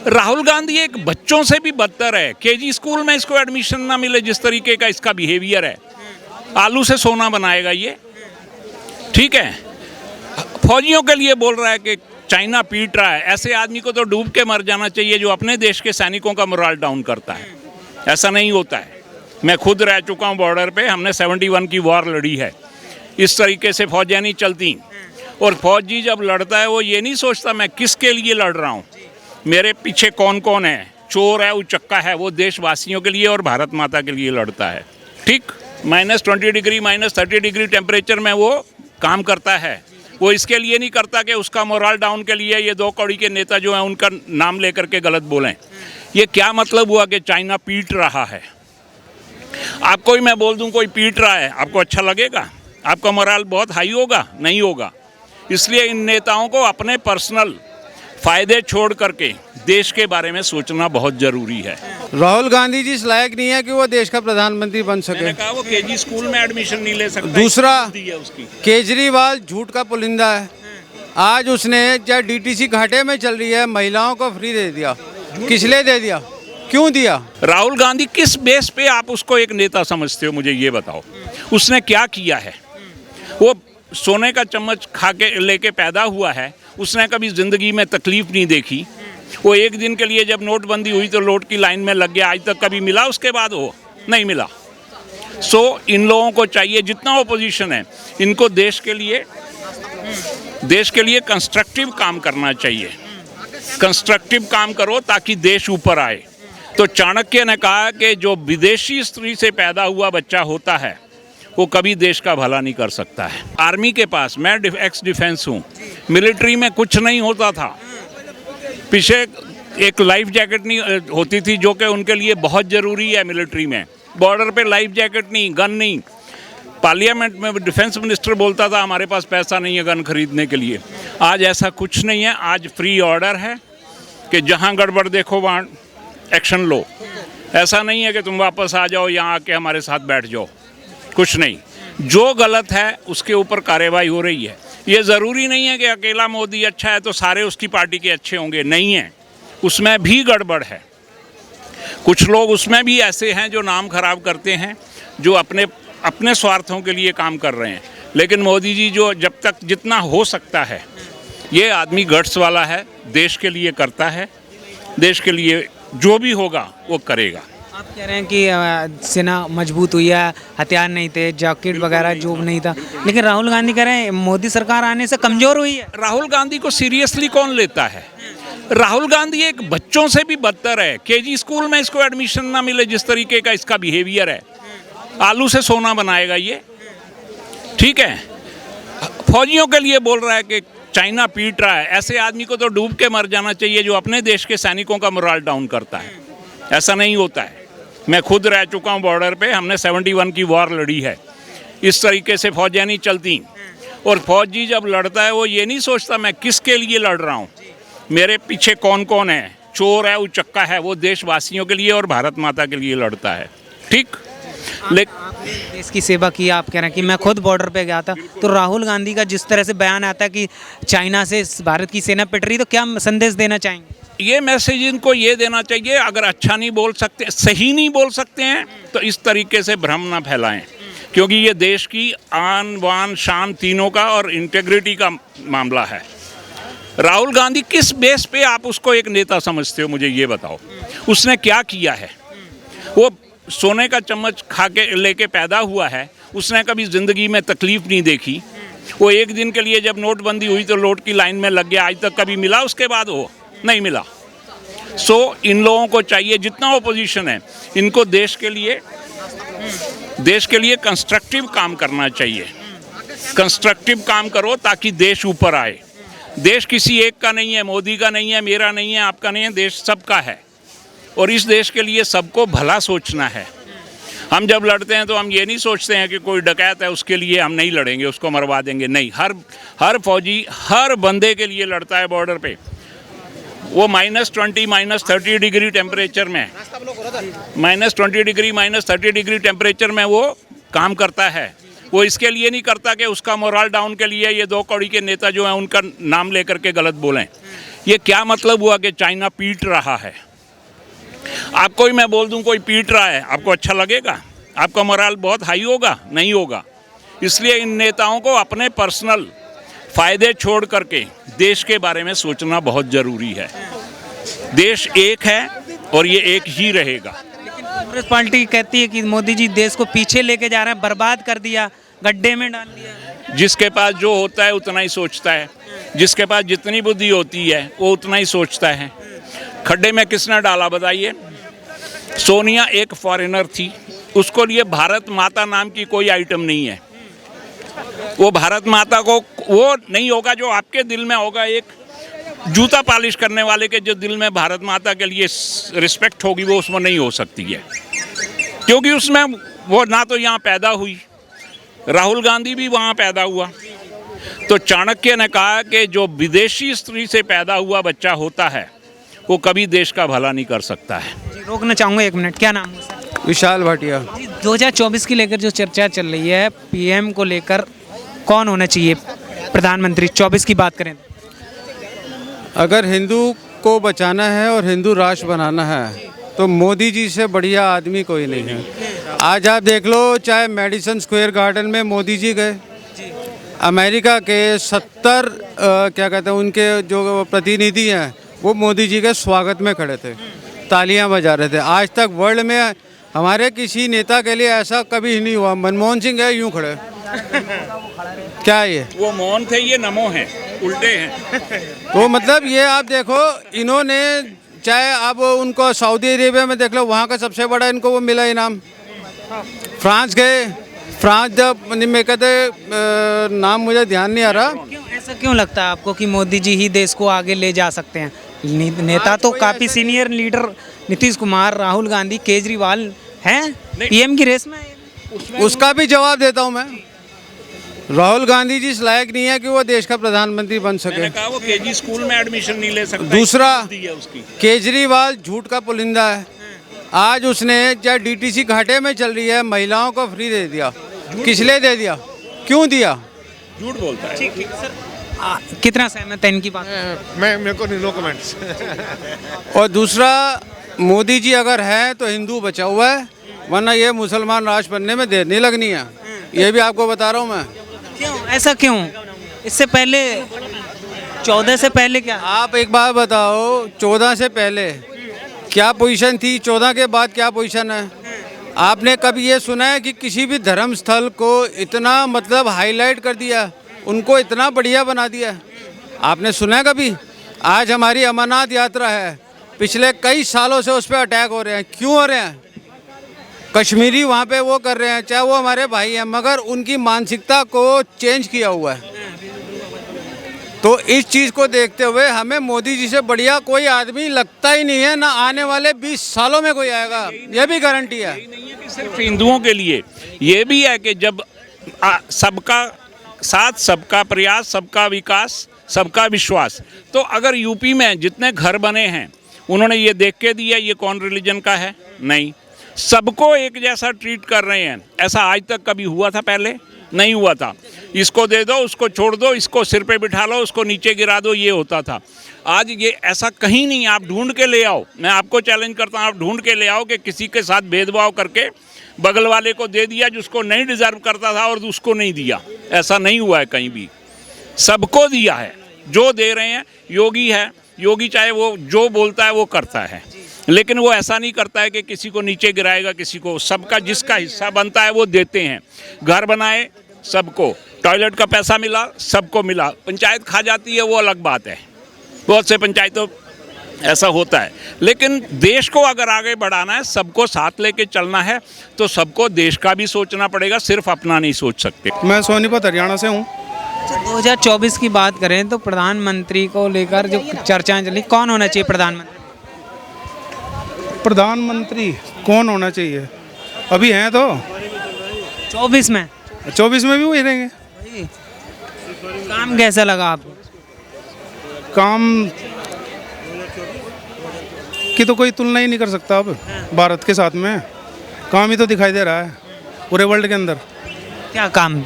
राहुल गांधी एक बच्चों से भी बदतर है। केजी स्कूल में इसको एडमिशन ना मिले, जिस तरीके का इसका बिहेवियर है, आलू से सोना बनाएगा ये। ठीक है, फौजियों के लिए बोल रहा है कि चाइना पीट रहा है। ऐसे आदमी को तो डूब के मर जाना चाहिए जो अपने देश के सैनिकों का मोरल डाउन करता है। ऐसा नहीं होता है। मैं खुद रह चुका हूँ बॉर्डर पे, हमने 71 की वॉर लड़ी है। इस तरीके से फौजियाँ नहीं चलती। और फौजी जब लड़ता है वो ये नहीं सोचता मैं किसके लिए लड़ रहा हूँ, मेरे पीछे कौन कौन है, चोर है, उचक्का है, वो देशवासियों के लिए और भारत माता के लिए लड़ता है। ठीक, -20 डिग्री -30 डिग्री टेम्परेचर में वो काम करता है। वो इसके लिए नहीं करता कि उसका मोरल डाउन के लिए ये 2 कौड़ी के नेता जो हैं उनका नाम लेकर के गलत बोलें। ये क्या मतलब हुआ कि चाइना पीट रहा है? आपको ही मैं बोल दूं कोई पीट रहा है, आपको अच्छा लगेगा? आपका मोरल बहुत हाई होगा? नहीं होगा। इसलिए इन नेताओं को अपने पर्सनल फायदे छोड़ करके देश के बारे में सोचना बहुत जरूरी है। राहुल गांधी जी इस लायक नहीं है कि वो देश का प्रधानमंत्री बन सके। मैंने कहा वो केजी स्कूल में एडमिशन नहीं ले सकता। दूसरा, उसकी केजरीवाल झूठ का पुलिंदा है। आज उसने चाहे डीटीसी घाटे में चल रही है, महिलाओं को फ्री दे दिया। किस लिए दे दिया, क्यों दिया? राहुल गांधी किस बेस पे आप उसको एक नेता समझते हो, मुझे ये बताओ। उसने क्या किया है? वो सोने का चम्मच खा के लेके पैदा हुआ है। उसने कभी ज़िंदगी में तकलीफ़ नहीं देखी। वो एक दिन के लिए जब नोटबंदी हुई तो नोट की लाइन में लग गया। आज तक कभी मिला उसके बाद? वो नहीं मिला। इन लोगों को चाहिए, जितना ओपोजिशन है, इनको देश के लिए कंस्ट्रक्टिव काम करना चाहिए। कंस्ट्रक्टिव काम करो ताकि देश ऊपर आए। तो चाणक्य ने कहा कि जो विदेशी स्त्री से पैदा हुआ बच्चा होता है वो कभी देश का भला नहीं कर सकता है। आर्मी के पास, मैं एक्स डिफेंस हूँ, मिलिट्री में कुछ नहीं होता था। पीछे एक लाइफ जैकेट नहीं होती थी जो कि उनके लिए बहुत ज़रूरी है। मिलिट्री में बॉर्डर पे लाइफ जैकेट नहीं, गन नहीं। पार्लियामेंट में डिफेंस मिनिस्टर बोलता था हमारे पास पैसा नहीं है गन खरीदने के लिए। आज ऐसा कुछ नहीं है। आज फ्री ऑर्डर है कि जहाँ गड़बड़ देखो वहाँ एक्शन लो। ऐसा नहीं है कि तुम वापस आ जाओ, यहाँ आके हमारे साथ बैठ जाओ। कुछ नहीं, जो गलत है उसके ऊपर कार्रवाई हो रही है। ये ज़रूरी नहीं है कि अकेला मोदी अच्छा है तो सारे उसकी पार्टी के अच्छे होंगे, नहीं है। उसमें भी गड़बड़ है। कुछ लोग उसमें भी ऐसे हैं जो नाम खराब करते हैं, जो अपने स्वार्थों के लिए काम कर रहे हैं। लेकिन मोदी जी जो जब तक जितना हो सकता है, ये आदमी गट्स वाला है, देश के लिए करता है, देश के लिए जो भी होगा वो करेगा। आप कह रहे हैं कि सेना मजबूत हुई है, हथियार नहीं थे, जैकेट वगैरह जो नहीं था, लेकिन राहुल गांधी कह रहे हैं मोदी सरकार आने से कमज़ोर हुई है। राहुल गांधी को सीरियसली कौन लेता है? राहुल गांधी एक बच्चों से भी बदतर है। केजी स्कूल में इसको एडमिशन ना मिले, जिस तरीके का इसका बिहेवियर है, आलू से सोना बनाएगा ये। ठीक है, फौजियों के लिए बोल रहा है कि चाइना पीट रहा है। ऐसे आदमी को तो डूब के मर जाना चाहिए जो अपने देश के सैनिकों का मोरल डाउन करता है। ऐसा नहीं होता है। मैं खुद रह चुका हूँ बॉर्डर पे, हमने 71 की वॉर लड़ी है। इस तरीके से फौजियाँ नहीं चलती। और फौजी जब लड़ता है वो ये नहीं सोचता मैं किसके लिए लड़ रहा हूँ, मेरे पीछे कौन कौन है, चोर है, उचक्का है, वो देशवासियों के लिए और भारत माता के लिए लड़ता है। ठीक, आपने देश की सेवा की। आप कह रहे हैं कि मैं खुद बॉर्डर पे गया था, तो राहुल गांधी का जिस तरह से बयान आता है कि चाइना से भारत की सेना पिट रही, तो क्या संदेश देना चाहेंगे? ये मैसेज इनको ये देना चाहिए, अगर अच्छा नहीं बोल सकते, सही नहीं बोल सकते हैं, तो इस तरीके से भ्रम ना फैलाएं। क्योंकि ये देश की आन बान शान तीनों का और इंटेग्रिटी का मामला है। राहुल गांधी किस बेस पे आप उसको एक नेता समझते हो, मुझे ये बताओ। उसने क्या किया है? वो सोने का चम्मच खा के लेके पैदा हुआ है। उसने कभी ज़िंदगी में तकलीफ़ नहीं देखी। वो एक दिन के लिए जब नोटबंदी हुई तो नोट की लाइन में लग गया। आज तक कभी मिला उसके बाद? वो नहीं मिला। इन लोगों को चाहिए, जितना ओपोजिशन है, इनको देश के लिए कंस्ट्रक्टिव काम करना चाहिए। कंस्ट्रक्टिव काम करो ताकि देश ऊपर आए। देश किसी एक का नहीं है, मोदी का नहीं है, मेरा नहीं है, आपका नहीं है, देश सबका है। और इस देश के लिए सबको भला सोचना है। हम जब लड़ते हैं तो हम ये नहीं सोचते हैं कि कोई डकैत है उसके लिए हम नहीं लड़ेंगे, उसको मरवा देंगे। नहीं, हर फौजी हर बंदे के लिए लड़ता है बॉर्डर पे। वो -20 -30 डिग्री टेम्परेचर में, -20 डिग्री -30 डिग्री टेम्परेचर में वो काम करता है। वो इसके लिए नहीं करता कि उसका मोरल डाउन के लिए ये 2 कौड़ी के नेता जो हैं उनका नाम लेकर के गलत बोलें। ये क्या मतलब हुआ कि चाइना पीट रहा है? आपको ही मैं बोल दूं कोई पीट रहा है, आपको अच्छा लगेगा? आपका मोरल बहुत हाई होगा? नहीं होगा। इसलिए इन नेताओं को अपने पर्सनल फ़ायदे छोड़ करके देश के बारे में सोचना बहुत ज़रूरी है। देश एक है और ये एक ही रहेगा। कांग्रेस पार्टी कहती है कि मोदी जी देश को पीछे लेके जा रहे हैं, बर्बाद कर दिया, गड्ढे में डाल दिया। जिसके पास जो होता है उतना ही सोचता है, जिसके पास जितनी बुद्धि होती है वो उतना ही सोचता है। खड्डे में किसने डाला बताइए? सोनिया एक फॉरेनर थी, उसको लिए भारत माता नाम की कोई आइटम नहीं है। वो भारत माता को वो नहीं होगा जो आपके दिल में होगा। एक जूता पॉलिश करने वाले के जो दिल में भारत माता के लिए रिस्पेक्ट होगी वो उसमें नहीं हो सकती है, क्योंकि उसमें वो ना तो यहाँ पैदा हुई, राहुल गांधी भी वहाँ पैदा हुआ। तो चाणक्य ने कहा कि जो विदेशी स्त्री से पैदा हुआ बच्चा होता है वो कभी देश का भला नहीं कर सकता है। जी, रोकना चाहूँगा 1 मिनट। क्या नाम है सर? विशाल भाटिया। 2024 की लेकर जो चर्चा चल रही है, पीएम को लेकर कौन होना चाहिए प्रधानमंत्री 24 की बात करें? अगर हिंदू को बचाना है और हिंदू राष्ट्र बनाना है तो मोदी जी से बढ़िया आदमी कोई नहीं है। आज आप देख लो, चाहे मेडिसन स्क्वायर गार्डन में मोदी जी गए, अमेरिका के 70 क्या कहते हैं उनके जो प्रतिनिधि हैं वो मोदी जी के स्वागत में खड़े थे, तालियां बजा रहे थे। आज तक वर्ल्ड में हमारे किसी नेता के लिए ऐसा कभी नहीं हुआ। मनमोहन सिंह है यूं खड़े, क्या ये वो मौन थे, ये नमो हैं, उल्टे हैं। तो मतलब ये आप देखो, इन्होंने चाहे आप उनको सऊदी अरेबिया में देख लो, वहाँ का सबसे बड़ा इनको वो मिला इनाम। फ्रांस गए, फ्रांस जब मैं कहते नाम मुझे ध्यान नहीं आ रहा। ऐसा क्यों लगता है आपको कि मोदी जी ही देश को आगे ले जा सकते हैं? नेता तो काफ़ी सीनियर लीडर नीतीश कुमार, राहुल गांधी, केजरीवाल हैं पीएम की रेस में। उसका भी जवाब देता हूँ मैं। राहुल गांधी जी इस लायक नहीं है कि वो देश का प्रधानमंत्री बन सके। मैंने कहा वो केजी स्कूल में एडमिशन नहीं ले सकता। दूसरा, उसकी केजरीवाल झूठ का पुलिंदा है। आज उसने चाहे डीटीसी घाटे में चल रही है, महिलाओं को फ्री दे दिया। किस लिए दे दिया? क्यों दिया? झूठ बोलता है। ठीक सर, कितना सहमत है इनकी बात? मेरे को नो कमेंट्स। और दूसरा, मोदी जी अगर है तो हिंदू बचा हुआ है, वरना ये मुसलमान राष्ट्र बनने में देर नहीं लगनी है। ये भी आपको बता रहा हूँ मैं। क्यों ऐसा क्यों? इससे पहले 14 से पहले क्या? आप एक बात बताओ, 14 से पहले क्या पोजीशन थी, 14 के बाद क्या पोजीशन है? आपने कभी ये सुना है कि किसी भी धर्म स्थल को इतना मतलब हाईलाइट कर दिया, उनको इतना बढ़िया बना दिया? आपने सुना है कभी? आज हमारी अमरनाथ यात्रा है, पिछले कई सालों से उस पर अटैक हो रहे हैं। क्यों हो रहे हैं? कश्मीरी वहाँ पे वो कर रहे हैं, चाहे वो हमारे भाई हैं, मगर उनकी मानसिकता को चेंज किया हुआ है। तो इस चीज़ को देखते हुए हमें मोदी जी से बढ़िया कोई आदमी लगता ही नहीं है, ना आने वाले 20 सालों में कोई आएगा, ये भी गारंटी है। नहीं है कि सिर्फ हिंदुओं के लिए, ये भी है कि जब सबका साथ, सबका प्रयास, सबका विकास, सबका विश्वास। तो अगर यूपी में जितने घर बने हैं उन्होंने ये देख के दिया ये कौन रिलीजन का है? नहीं, सबको एक जैसा ट्रीट कर रहे हैं। ऐसा आज तक कभी हुआ था? पहले नहीं हुआ था। इसको दे दो, उसको छोड़ दो, इसको सिर पे बिठा लो, उसको नीचे गिरा दो, ये होता था। आज ये ऐसा कहीं नहीं। आप ढूंढ के ले आओ, मैं आपको चैलेंज करता हूँ, आप ढूंढ के ले आओ कि किसी के साथ भेदभाव करके बगल वाले को दे दिया जिसको नहीं डिजर्व करता था और उसको नहीं दिया। ऐसा नहीं हुआ है कहीं भी, सबको दिया है। जो दे रहे हैं योगी है, योगी चाहे वो जो बोलता है वो करता है, लेकिन वो ऐसा नहीं करता है कि किसी को नीचे गिराएगा किसी को। सबका जिसका हिस्सा बनता है वो देते हैं। घर बनाए सबको, टॉयलेट का पैसा मिला सबको मिला। पंचायत खा जाती है वो अलग बात है, बहुत से पंचायतों ऐसा होता है। लेकिन देश को अगर आगे बढ़ाना है, सबको साथ लेके चलना है, तो सबको देश का भी सोचना पड़ेगा, सिर्फ अपना नहीं सोच सकते। मैं सोनीपत हरियाणा से हूँ। 2024 की बात करें तो प्रधानमंत्री को लेकर जो चर्चाएं चली, कौन होना चाहिए प्रधानमंत्री? प्रधानमंत्री कौन होना चाहिए? अभी हैं तो 24 में 24 में भी वही रहेंगे। काम कैसा लगा आपको? काम की तो कोई तुलना ही नहीं कर सकता अब भारत के साथ में। काम ही तो दिखाई दे रहा है पूरे वर्ल्ड के अंदर। क्या काम?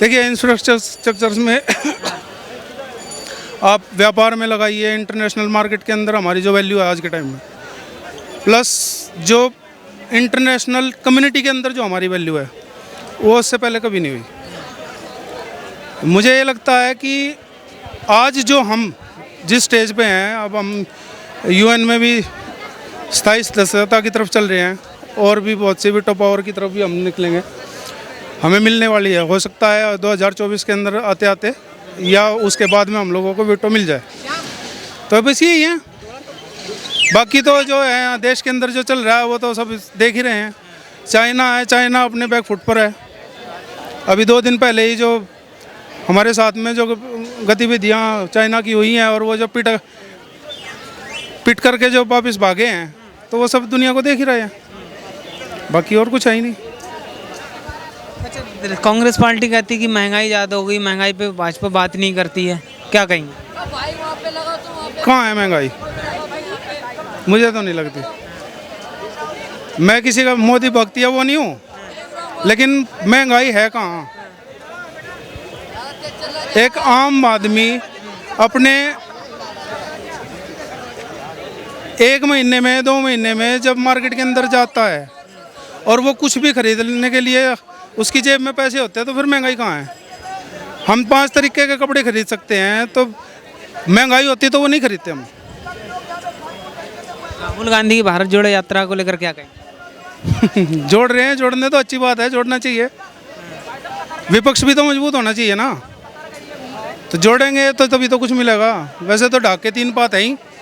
देखिए इंफ्रास्ट्रक्चर्स में आप व्यापार में लगाइए, इंटरनेशनल मार्केट के अंदर हमारी जो वैल्यू है आज के टाइम में, प्लस जो इंटरनेशनल कम्युनिटी के अंदर जो हमारी वैल्यू है, वो उससे पहले कभी नहीं हुई। मुझे ये लगता है कि आज जो हम जिस स्टेज पे हैं, अब हम यूएन में भी स्थायी सदस्यता की तरफ चल रहे हैं और भी बहुत सी विटो पावर की तरफ भी हम निकलेंगे, हमें मिलने वाली है। हो सकता है 2024 के अंदर आते आते या उसके बाद में हम लोगों को विटो मिल जाए। तो बस यही है, बाकी तो जो है देश के अंदर जो चल रहा है वो तो सब देख ही रहे हैं। चाइना है, चाइना अपने बैक फुट पर है। अभी 2 दिन पहले ही जो हमारे साथ में जो गतिविधियाँ चाइना की हुई हैं और वो जो पिट करके जो वापस भागे हैं, तो वो सब दुनिया को देख ही रहे हैं, बाकी और कुछ है ही नहीं। अच्छा, कांग्रेस पार्टी कहती है कि महंगाई ज़्यादा हो गई, महंगाई पे भाजपा बात नहीं करती है, क्या कहेंगे? कहाँ है महंगाई? मुझे तो नहीं लगती। मैं किसी का मोदी भक्त या वो नहीं हूँ, लेकिन महंगाई है कहाँ? एक आम आदमी अपने 1 महीने में 2 महीने में जब मार्केट के अंदर जाता है और वो कुछ भी खरीदने के लिए उसकी जेब में पैसे होते हैं, तो फिर महंगाई कहाँ है? हम 5 तरीके के कपड़े खरीद सकते हैं, तो महंगाई होती तो वो नहीं खरीदते हम। राहुल गांधी की भारत जोड़ो यात्रा को लेकर क्या कहेंगे? जोड़ रहे हैं, जोड़ने तो अच्छी बात है, जोड़ना चाहिए। विपक्ष भी तो मजबूत होना चाहिए ना, तो जोड़ेंगे तो तभी तो कुछ मिलेगा। वैसे तो ढाक के 3 बात है ही।